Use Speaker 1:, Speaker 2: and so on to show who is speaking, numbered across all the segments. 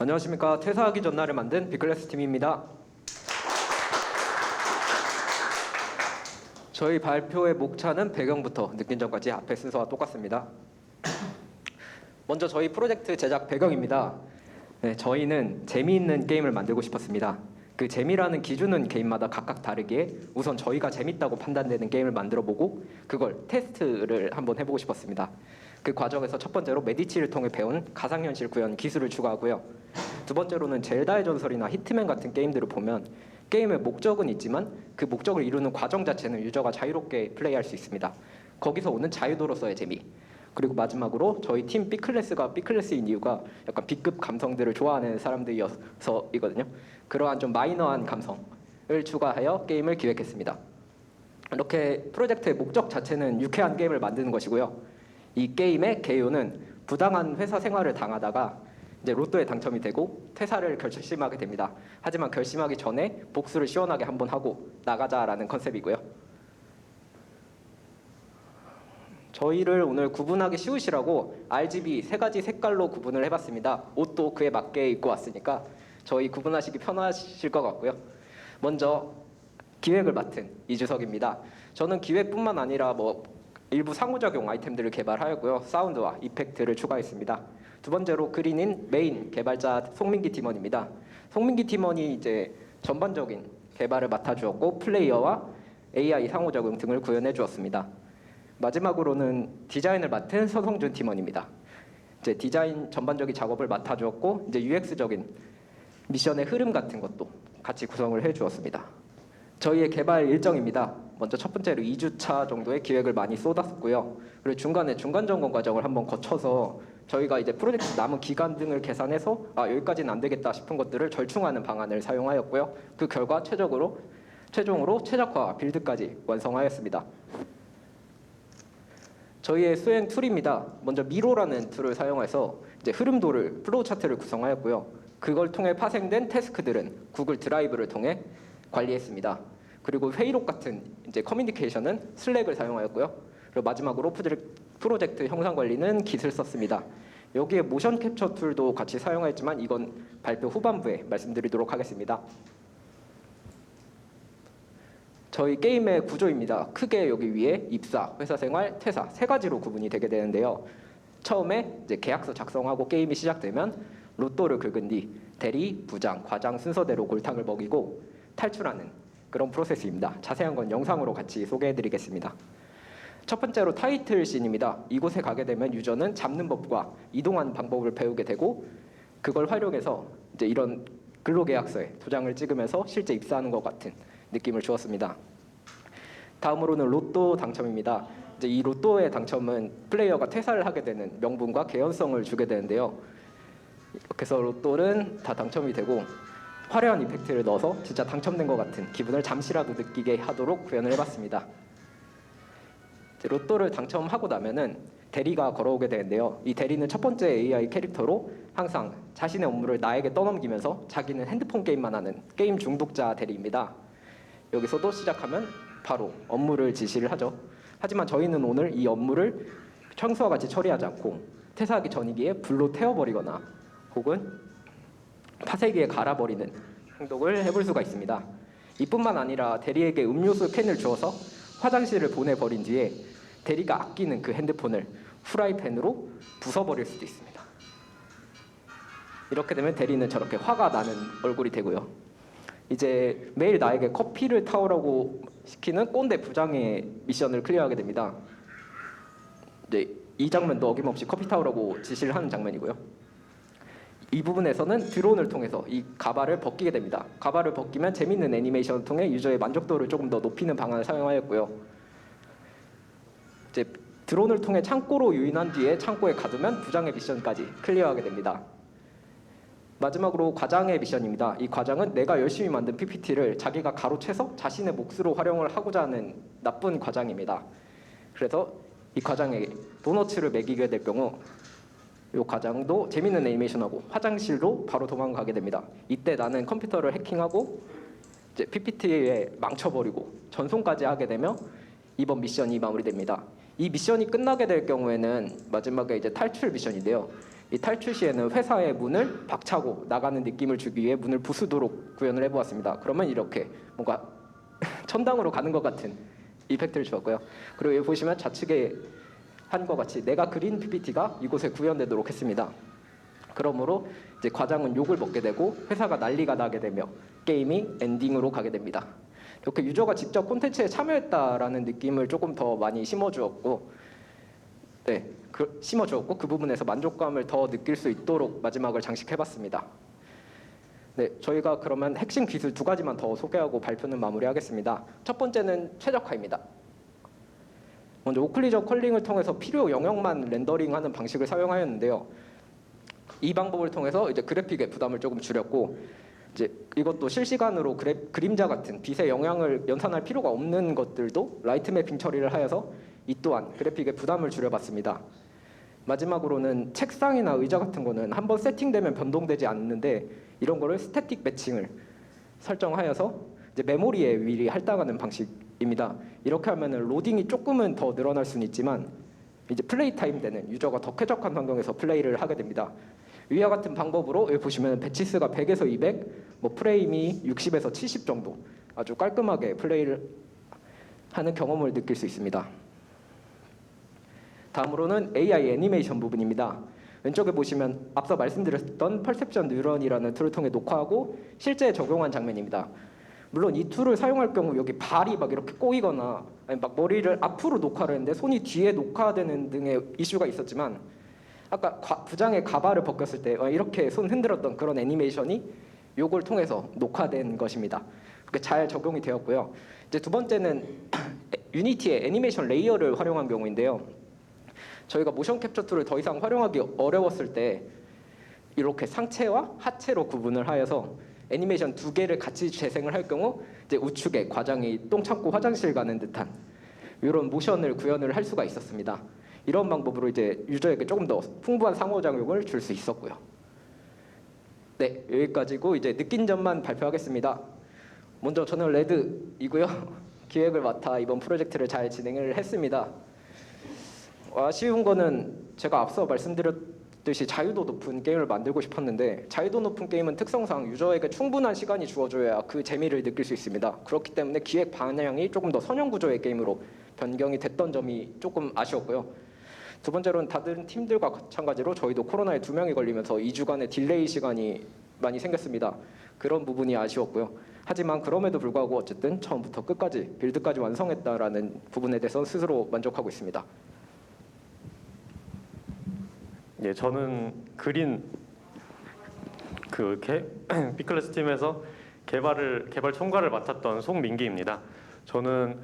Speaker 1: 안녕하십니까. 퇴사하기 전날에 만든 빅클래스 팀입니다. 저희 발표의 목차는 배경부터 느낀 점까지 앞에 순서와 똑같습니다. 먼저 저희 프로젝트 제작 배경입니다. 네, 저희는 재미있는 게임을 만들고 싶었습니다. 그 재미라는 기준은 개인마다 각각 다르기에 우선 저희가 재밌다고 판단되는 게임을 만들어보고 그걸 테스트를 한번 해보고 싶었습니다. 그 과정에서 첫 번째로 메디치를 통해 배운 가상현실 구현 기술을 추가하고요. 두 번째로는 젤다의 전설이나 히트맨 같은 게임들을 보면 게임의 목적은 있지만 그 목적을 이루는 과정 자체는 유저가 자유롭게 플레이할 수 있습니다. 거기서 오는 자유도로서의 재미. 그리고 마지막으로 저희 팀 B클래스가 B클래스인 이유가 약간 B급 감성들을 좋아하는 사람들이어서이거든요. 그러한 좀 마이너한 감성을 추가하여 게임을 기획했습니다. 이렇게 프로젝트의 목적 자체는 유쾌한 게임을 만드는 것이고요. 이 게임의 개요는 부당한 회사 생활을 당하다가 이제 로또에 당첨이 되고 퇴사를 결심하게 됩니다. 하지만 결심하기 전에 복수를 시원하게 한번 하고 나가자라는 컨셉이고요. 저희를 오늘 구분하기 쉬우시라고 RGB 세 가지 색깔로 구분을 해봤습니다. 옷도 그에 맞게 입고 왔으니까 저희 구분하시기 편하실 것 같고요. 먼저 기획을 맡은 이주석입니다. 저는 기획뿐만 아니라 일부 상호작용 아이템들을 개발하였고요. 사운드와 이펙트를 추가했습니다. 두 번째로 그린인 메인 개발자 송민기 팀원입니다. 송민기 팀원이 이제 전반적인 개발을 맡아주었고 플레이어와 AI 상호작용 등을 구현해 주었습니다. 마지막으로는 디자인을 맡은 서성준 팀원입니다. 이제 디자인 전반적인 작업을 맡아주었고 이제 UX적인 미션의 흐름 같은 것도 같이 구성을 해주었습니다. 저희의 개발 일정입니다. 먼저 첫 번째로 2주차 정도의 기획을 많이 쏟았고요. 그리고 중간에 중간 점검 과정을 한번 거쳐서 저희가 이제 프로젝트 남은 기간 등을 계산해서 여기까지는 안 되겠다 싶은 것들을 절충하는 방안을 사용하였고요. 그 결과 최종으로 최적화 빌드까지 완성하였습니다. 저희의 수행 툴입니다. 먼저 미로라는 툴을 사용해서 이제 흐름도를 플로우 차트를 구성하였고요. 그걸 통해 파생된 태스크들은 구글 드라이브를 통해 관리했습니다. 그리고 회의록 같은 이제 커뮤니케이션은 슬랙을 사용하였고요. 그리고 마지막으로 프로젝트 형상 관리는 깃을 썼습니다. 여기에 모션 캡처 툴도 같이 사용하였지만 이건 발표 후반부에 말씀드리도록 하겠습니다. 저희 게임의 구조입니다. 크게 여기 위에 입사, 회사 생활, 퇴사 세 가지로 구분이 되게 되는데요. 처음에 이제 계약서 작성하고 게임이 시작되면 로또를 긁은 뒤 대리, 부장, 과장 순서대로 골탕을 먹이고 탈출하는 그런 프로세스입니다. 자세한 건 영상으로 같이 소개해드리겠습니다. 첫 번째로 타이틀 씬입니다. 이곳에 가게 되면 유저는 잡는 법과 이동하는 방법을 배우게 되고 그걸 활용해서 이제 이런 근로계약서에 도장을 찍으면서 실제 입사하는 것 같은 느낌을 주었습니다. 다음으로는 로또 당첨입니다. 이제 이 로또의 당첨은 플레이어가 퇴사를 하게 되는 명분과 개연성을 주게 되는데요. 이렇게 해서 로또는 다 당첨이 되고 화려한 이펙트를 넣어서 진짜 당첨된 것 같은 기분을 잠시라도 느끼게 하도록 구현을 해봤습니다. 로또를 당첨하고 나면은 대리가 걸어오게 되는데요. 이 대리는 첫 번째 AI 캐릭터로 항상 자신의 업무를 나에게 떠넘기면서 자기는 핸드폰 게임만 하는 게임 중독자 대리입니다. 여기서도 시작하면 바로 업무를 지시를 하죠. 하지만 저희는 오늘 이 업무를 평소와 같이 처리하지 않고 퇴사하기 전이기에 불로 태워버리거나 혹은 파쇄기에 갈아버리는 행동을 해볼 수가 있습니다. 이뿐만 아니라 대리에게 음료수 캔을 주어서 화장실을 보내버린 뒤에 대리가 아끼는 그 핸드폰을 후라이팬으로 부숴버릴 수도 있습니다. 이렇게 되면 대리는 저렇게 화가 나는 얼굴이 되고요. 이제 매일 나에게 커피를 타오라고 시키는 꼰대 부장의 미션을 클리어하게 됩니다. 이제 이 장면도 어김없이 커피 타오라고 지시를 하는 장면이고요. 이 부분에서는 드론을 통해서 이 가발을 벗기게 됩니다. 가발을 벗기면 재밌는 애니메이션을 통해 유저의 만족도를 조금 더 높이는 방안을 사용하였고요. 이제 드론을 통해 창고로 유인한 뒤에 창고에 가두면 부장의 미션까지 클리어하게 됩니다. 마지막으로 과장의 미션입니다. 이 과장은 내가 열심히 만든 PPT를 자기가 가로채서 자신의 몫으로 활용을 하고자 하는 나쁜 과장입니다. 그래서 이 과장에게 도너츠를 먹이게 될 경우 이 과장도 재밌는 애니메이션하고 화장실로 바로 도망가게 됩니다. 이때 나는 컴퓨터를 해킹하고 이제 PPT에 망쳐버리고 전송까지 하게 되며 이번 미션이 마무리됩니다. 이 미션이 끝나게 될 경우에는 마지막에 이제 탈출 미션인데요. 이 탈출 시에는 회사의 문을 박차고 나가는 느낌을 주기 위해 문을 부수도록 구현을 해보았습니다. 그러면 이렇게 뭔가 천당으로 가는 것 같은 이펙트를 주었고요. 그리고 여기 보시면 좌측에 한 것 같이 내가 그린 PPT가 이곳에 구현되도록 했습니다. 그러므로 이제 과장은 욕을 먹게 되고 회사가 난리가 나게 되며 게임이 엔딩으로 가게 됩니다. 이렇게 유저가 직접 콘텐츠에 참여했다라는 느낌을 조금 더 많이 심어주었고, 그 부분에서 만족감을 더 느낄 수 있도록 마지막을 장식해봤습니다. 네, 저희가 그러면 핵심 기술 2가지만 더 소개하고 발표는 마무리하겠습니다. 첫 번째는 최적화입니다. 먼저 오클리저 컬링을 통해서 필요 영역만 렌더링하는 방식을 사용하였는데요. 이 방법을 통해서 이제 그래픽의 부담을 조금 줄였고, 이제 이것도 실시간으로 그림자 같은 빛의 영향을 연산할 필요가 없는 것들도 라이트 매핑 처리를 하여서 이 또한 그래픽의 부담을 줄여봤습니다. 마지막으로는 책상이나 의자 같은 거는 한번 세팅되면 변동되지 않는데 이런 거를 스태틱 매칭을 설정하여서 이제 메모리에 미리 할당하는 방식입니다. 이렇게 하면은 로딩이 조금은 더 늘어날 수는 있지만 이제 플레이 타임 때는 유저가 더 쾌적한 환경에서 플레이를 하게 됩니다. 위와 같은 방법으로 여기 보시면 배치수가 100에서 200, 뭐 프레임이 60에서 70 정도 아주 깔끔하게 플레이를 하는 경험을 느낄 수 있습니다. 다음으로는 AI 애니메이션 부분입니다. 왼쪽에 보시면 앞서 말씀드렸던 퍼셉션 뉴런이라는 툴을 통해 녹화하고 실제 적용한 장면입니다. 물론 이 툴을 사용할 경우 여기 발이 막 이렇게 꼬이거나 아니 막 머리를 앞으로 녹화를 했는데 손이 뒤에 녹화되는 등의 이슈가 있었지만 아까 부장의 가발을 벗겼을 때 이렇게 손 흔들었던 그런 애니메이션이 요걸 통해서 녹화된 것입니다. 그렇게 잘 적용이 되었고요. 이제 두 번째는 유니티의 애니메이션 레이어를 활용한 경우인데요. 저희가 모션 캡처 툴을 더 이상 활용하기 어려웠을 때 이렇게 상체와 하체로 구분을 하여서 애니메이션 2개를 같이 재생을 할 경우 이제 우측에 과장이 똥 참고 화장실 가는 듯한 이런 모션을 구현을 할 수가 있었습니다. 이런 방법으로 이제 유저에게 조금 더 풍부한 상호작용을 줄 수 있었고요. 네, 여기까지고 이제 느낀 점만 발표하겠습니다. 먼저 저는 레드이고요. 기획을 맡아 이번 프로젝트를 잘 진행을 했습니다. 아쉬운 거는 제가 앞서 말씀드렸듯이 자유도 높은 게임을 만들고 싶었는데 자유도 높은 게임은 특성상 유저에게 충분한 시간이 주어져야 그 재미를 느낄 수 있습니다. 그렇기 때문에 기획 방향이 조금 더 선형 구조의 게임으로 변경이 됐던 점이 조금 아쉬웠고요. 두 번째로는 다른 팀들과 마찬가지로 저희도 코로나에 2명이 걸리면서 2주간의 딜레이 시간이 많이 생겼습니다. 그런 부분이 아쉬웠고요. 하지만 그럼에도 불구하고 어쨌든 처음부터 끝까지 빌드까지 완성했다라는 부분에 대해서 스스로 만족하고 있습니다.
Speaker 2: 예, 저는 그린 B클래스 팀에서 개발 총괄을 맡았던 송민기입니다. 저는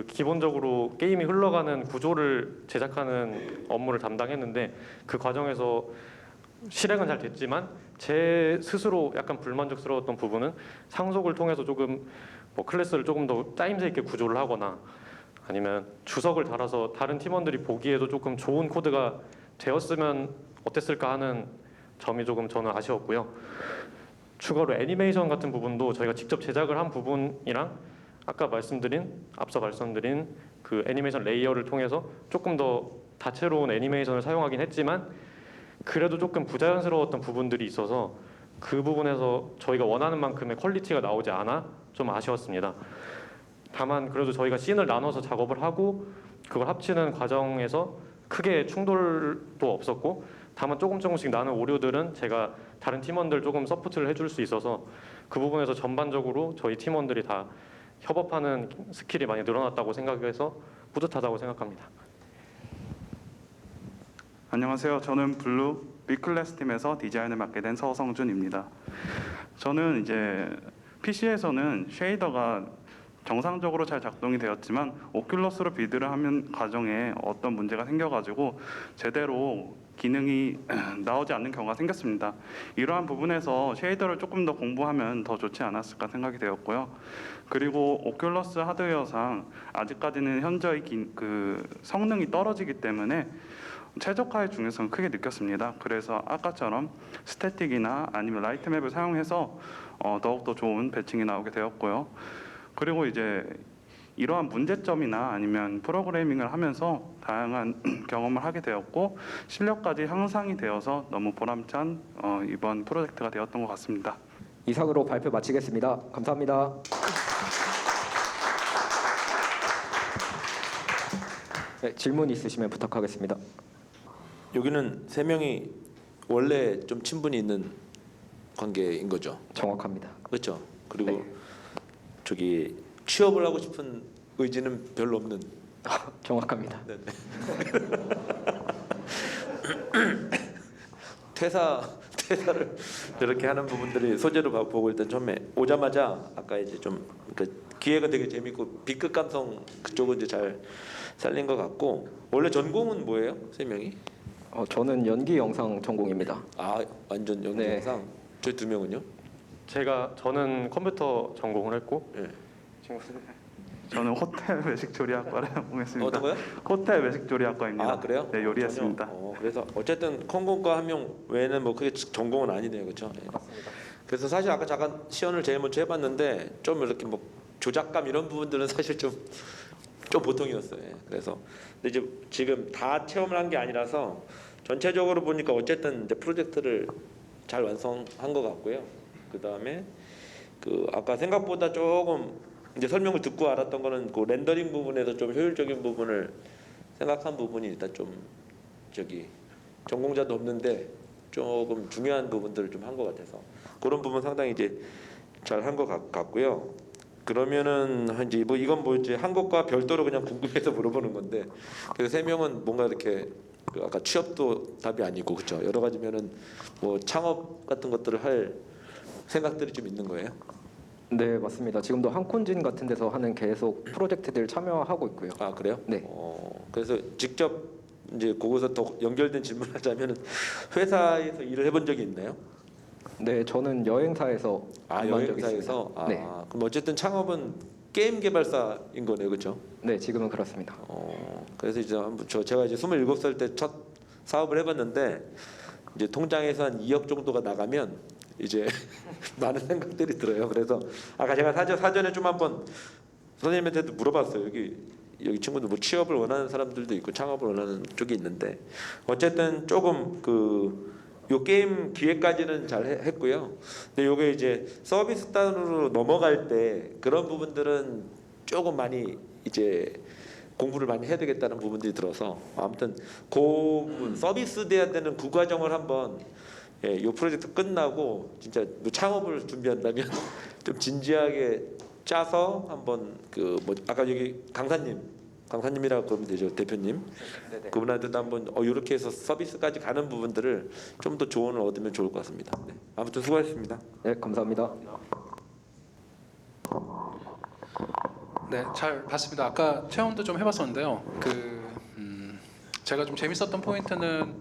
Speaker 2: 기본적으로 게임이 흘러가는 구조를 제작하는 업무를 담당했는데 그 과정에서 실행은 잘 됐지만 제 스스로 약간 불만족스러웠던 부분은 상속을 통해서 조금 클래스를 조금 더 짜임새 있게 구조를 하거나 아니면 주석을 달아서 다른 팀원들이 보기에도 조금 좋은 코드가 되었으면 어땠을까 하는 점이 조금 저는 아쉬웠고요. 추가로 애니메이션 같은 부분도 저희가 직접 제작을 한 부분이랑 앞서 말씀드린 그 애니메이션 레이어를 통해서 조금 더 다채로운 애니메이션을 사용하긴 했지만 그래도 조금 부자연스러웠던 부분들이 있어서 그 부분에서 저희가 원하는 만큼의 퀄리티가 나오지 않아 좀 아쉬웠습니다. 다만 그래도 저희가 씬을 나눠서 작업을 하고 그걸 합치는 과정에서 크게 충돌도 없었고 다만 조금씩 나는 오류들은 제가 다른 팀원들 조금 서포트를 해줄 수 있어서 그 부분에서 전반적으로 저희 팀원들이 다 협업하는 스킬이 많이 늘어났다고 생각해서 뿌듯하다고 생각합니다.
Speaker 3: 안녕하세요. 저는 블루 B클래스 팀에서 디자인을 맡게 된 서성준입니다. 저는 이제 PC에서는 쉐이더가 정상적으로 잘 작동이 되었지만 오큘러스로 빌드를 하는 과정에 어떤 문제가 생겨가지고 제대로 기능이 나오지 않는 경우가 생겼습니다. 이러한 부분에서 쉐이더를 조금 더 공부하면 더 좋지 않았을까 생각이 되었고요. 그리고 오큘러스 하드웨어상 아직까지는 현저히 성능이 떨어지기 때문에 최적화의 중요성을 크게 느꼈습니다. 그래서 아까처럼 스태틱이나 아니면 라이트맵을 사용해서 더욱더 좋은 배칭이 나오게 되었고요. 그리고 이제 이러한 문제점이나 아니면 프로그래밍을 하면서 다양한 경험을 하게 되었고 실력까지 향상이 되어서 너무 보람찬 이번 프로젝트가 되었던 것 같습니다.
Speaker 1: 이상으로 발표 마치겠습니다. 감사합니다. 네, 질문 있으시면 부탁하겠습니다.
Speaker 4: 여기는 세 명이 원래 좀 친분이 있는 관계인 거죠.
Speaker 1: 정확합니다.
Speaker 4: 그렇죠. 그리고
Speaker 1: 네.
Speaker 4: 저기 취업을 하고 싶은 의지는 별로 없는.
Speaker 1: 정확합니다.
Speaker 4: 네네. 퇴사를 저렇게 하는 부분들이 소재로 보고 일단 처음에 오자마자 아까 이제 좀 그 기획은 되게 재밌고 B급 감성 그쪽은 이제 잘 살린 것 같고 원래 전공은 뭐예요? 세 명이?
Speaker 1: 저는 연기 영상 전공입니다.
Speaker 4: 아 완전 연기
Speaker 1: 네.
Speaker 4: 영상. 저희 두 명은요?
Speaker 2: 저는 컴퓨터 전공을 했고
Speaker 4: 예.
Speaker 3: 저는 호텔 외식 조리학과를 공했습니다.
Speaker 4: 어떤 거요?
Speaker 3: 호텔 외식 조리학과입니다.
Speaker 4: 아 그래요?
Speaker 3: 네, 요리했습니다.
Speaker 4: 그래서 어쨌든 컴공과 한 명 외에는 뭐 크게 전공은 아니네요, 그렇죠? 그래서 사실 아까 잠깐 시연을 제일 먼저 해봤는데 좀 이렇게 뭐 조작감 이런 부분들은 사실 좀 보통이었어요. 예. 그래서 근데 이제 지금 다 체험을 한 게 아니라서 전체적으로 보니까 어쨌든 이제 프로젝트를 잘 완성한 것 같고요. 그 다음에 그 아까 생각보다 조금 이제 설명을 듣고 알았던 거는 그 렌더링 부분에서 좀 효율적인 부분을 생각한 부분이 일단 좀 저기 전공자도 없는데 조금 중요한 부분들을 좀 한 것 같아서 그런 부분 상당히 이제 잘 한 것 같고요. 그러면은 이제 뭐 이건 뭐 이제 한 것과 별도로 그냥 궁금해서 물어보는 건데 그 세 명은 뭔가 이렇게 그 아까 취업도 답이 아니고 그렇죠. 여러 가지면은 뭐 창업 같은 것들을 할 생각들이 좀 있는 거예요.
Speaker 1: 네, 맞습니다. 지금도 한콘진 같은 데서 하는 계속 프로젝트들 참여하고 있고요.
Speaker 4: 아 그래요?
Speaker 1: 네.
Speaker 4: 그래서 직접 이제 거기서 더 연결된 질문하자면은 회사에서 일을 해본 적이 있나요?
Speaker 1: 네, 저는 여행사에서 근무한 적이
Speaker 4: 여행사에서
Speaker 1: 있습니다. 네.
Speaker 4: 그럼 어쨌든 창업은 게임 개발사인 거네요, 그렇죠?
Speaker 1: 네, 지금은 그렇습니다.
Speaker 4: 그래서 이제 한번 제가 이제 27살 때 첫 사업을 해봤는데 이제 통장에서 한 2억 정도가 나가면 이제 많은 생각들이 들어요. 그래서 아까 제가 사전에 좀 한번 선생님한테도 물어봤어요. 여기 친구들 뭐 취업을 원하는 사람들도 있고 창업을 원하는 쪽이 있는데 어쨌든 조금 요 게임 기획까지는 잘 했고요. 근데 요게 이제 서비스 단으로 넘어갈 때 그런 부분들은 조금 많이 이제 공부를 많이 해야 되겠다는 부분들이 들어서 아무튼 그 부분 서비스 돼야 되는 그 과정을 한번 요 프로젝트 끝나고 진짜 뭐 창업을 준비한다면 좀 진지하게 짜서 한번 뭐 아까 여기 강사님이라고 그러면 되죠, 대표님.
Speaker 1: 네네.
Speaker 4: 그분한테도 한번 이렇게 해서 서비스까지 가는 부분들을 좀 더 조언을 얻으면 좋을 것 같습니다. 네. 아무튼 수고하셨습니다.
Speaker 1: 네, 감사합니다.
Speaker 5: 네, 잘 봤습니다. 아까 체험도 좀 해봤었는데요. 제가 좀 재밌었던 포인트는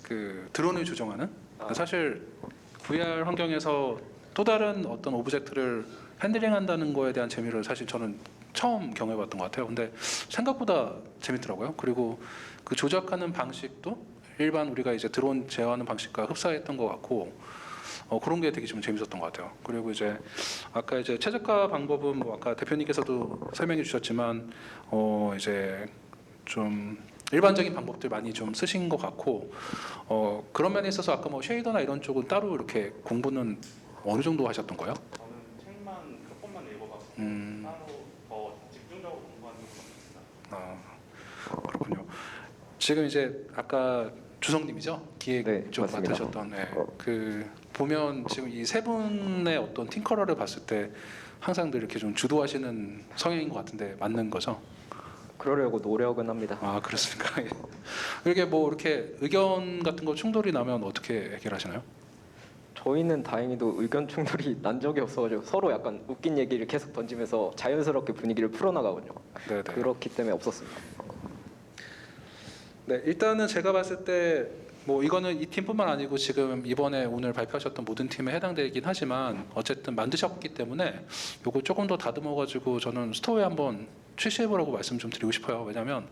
Speaker 5: 그 드론을 조정하는. 사실 VR 환경에서 또 다른 어떤 오브젝트를 핸들링한다는 거에 대한 재미를 사실 저는 처음 경험해봤던 것 같아요. 근데 생각보다 재밌더라고요. 그리고 그 조작하는 방식도 일반 우리가 이제 드론 제어하는 방식과 흡사했던 것 같고. 그런 게 되게 좀 재밌었던 것 같아요. 그리고 이제 아까 이제 최적화 방법은 뭐 아까 대표님께서도 설명해 주셨지만 이제 좀 일반적인 방법들 많이 좀 쓰신 것 같고 그런 면에 있어서 아까 뭐 쉐이더나 이런 쪽은 따로 이렇게 공부는 어느 정도 하셨던 거예요?
Speaker 3: 저는 책만 몇 번만 읽어봤고 따로 더 집중적으로 공부하는 것 같습니다.
Speaker 5: 그렇군요. 지금 이제 아까 주성님이죠? 기획
Speaker 1: 네,
Speaker 5: 쪽
Speaker 1: 맞습니다.
Speaker 5: 맡으셨던 보면 지금 이 세 분의 어떤 팅커러를 봤을 때 항상 늘 이렇게 좀 주도하시는 성향인 것 같은데 맞는 거죠?
Speaker 1: 그러려고 노력은 합니다.
Speaker 5: 아 그렇습니까? 이렇게 뭐 이렇게 의견 같은 거 충돌이 나면 어떻게 해결하시나요?
Speaker 1: 저희는 다행히도 의견 충돌이 난 적이 없어가지고 서로 약간 웃긴 얘기를 계속 던지면서 자연스럽게 분위기를 풀어나가거든요.
Speaker 5: 네네.
Speaker 1: 그렇기 때문에 없었습니다.
Speaker 5: 네, 일단은 제가 봤을 때 뭐 이거는 이 팀뿐만 아니고 지금 이번에 오늘 발표하셨던 모든 팀에 해당되긴 하지만 어쨌든 만드셨기 때문에 요거 조금 더 다듬어가지고 저는 스토어에 한번 출시해보라고 말씀 좀 드리고 싶어요. 왜냐하면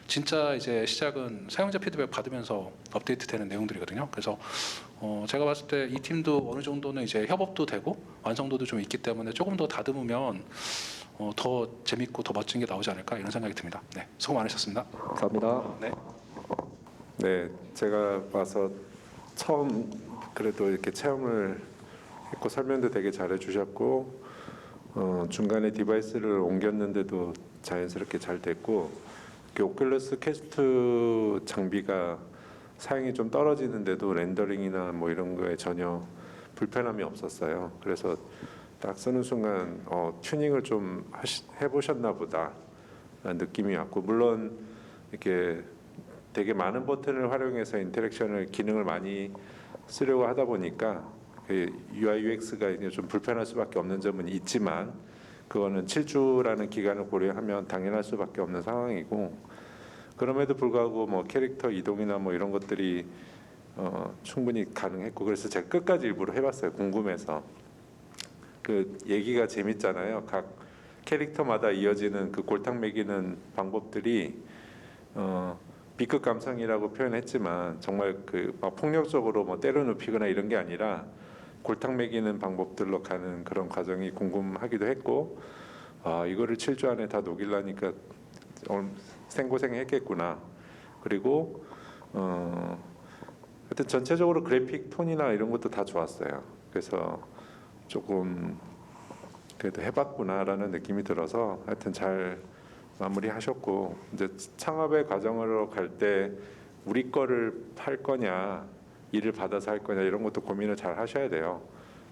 Speaker 5: 진짜 이제 시작은 사용자 피드백 받으면서 업데이트되는 내용들이거든요. 그래서 제가 봤을 때 이 팀도 어느 정도는 이제 협업도 되고 완성도도 좀 있기 때문에 조금 더 다듬으면 더 재밌고 더 멋진 게 나오지 않을까 이런 생각이 듭니다. 네, 수고 많으셨습니다.
Speaker 1: 감사합니다.
Speaker 6: 네, 제가 와서 처음 그래도 이렇게 체험을 했고 설명도 되게 잘해 주셨고 중간에 디바이스를 옮겼는데도 자연스럽게 잘 됐고 이렇게 오큘러스 퀘스트 장비가 사양이 좀 떨어지는데도 렌더링이나 뭐 이런 거에 전혀 불편함이 없었어요. 그래서 딱 쓰는 순간 튜닝을 좀 해보셨나 보다 느낌이 왔고 물론 이렇게 되게 많은 버튼을 활용해서 인터랙션을 기능을 많이 쓰려고 하다 보니까 그 UI UX가 이제 좀 불편할 수밖에 없는 점은 있지만 그거는 7주라는 기간을 고려하면 당연할 수밖에 없는 상황이고 그럼에도 불구하고 뭐 캐릭터 이동이나 뭐 이런 것들이 충분히 가능했고 그래서 제가 끝까지 일부러 해봤어요. 궁금해서. 그 얘기가 재밌잖아요. 각 캐릭터마다 이어지는 그 골탕 먹이는 방법들이 B급 감성이라고 표현했지만 정말 그 막 폭력적으로 뭐 때려 눕히거나 이런 게 아니라 골탕 먹이는 방법들로 가는 그런 과정이 궁금하기도 했고 이거를 7주 안에 다 녹이려니까 생고생했겠구나. 그리고 하여튼 전체적으로 그래픽 톤이나 이런 것도 다 좋았어요. 그래서 조금 그래도 해봤구나라는 느낌이 들어서 하여튼 잘 마무리하셨고 이제 창업의 과정으로 갈 때 우리 거를 팔 거냐 일을 받아서 할 거냐 이런 것도 고민을 잘 하셔야 돼요.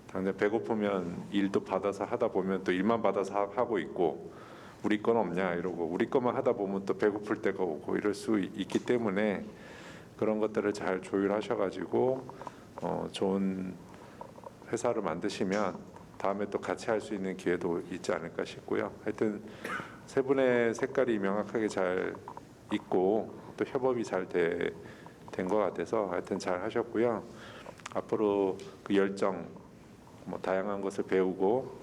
Speaker 6: 당장 배고프면 일도 받아서 하다 보면 또 일만 받아서 하고 있고 우리 건 없냐 이러고 우리 것만 하다 보면 또 배고플 때가 오고 이럴 수 있기 때문에 그런 것들을 잘 조율하셔가지고 좋은 회사를 만드시면 다음에 또 같이 할 수 있는 기회도 있지 않을까 싶고요. 하여튼 세 분의 색깔이 명확하게 잘 있고 또 협업이 잘 된 것 같아서 하여튼 잘 하셨고요. 앞으로 그 열정, 뭐 다양한 것을 배우고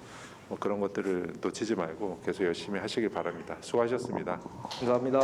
Speaker 6: 뭐 그런 것들을 놓치지 말고 계속 열심히 하시길 바랍니다. 수고하셨습니다.
Speaker 1: 감사합니다.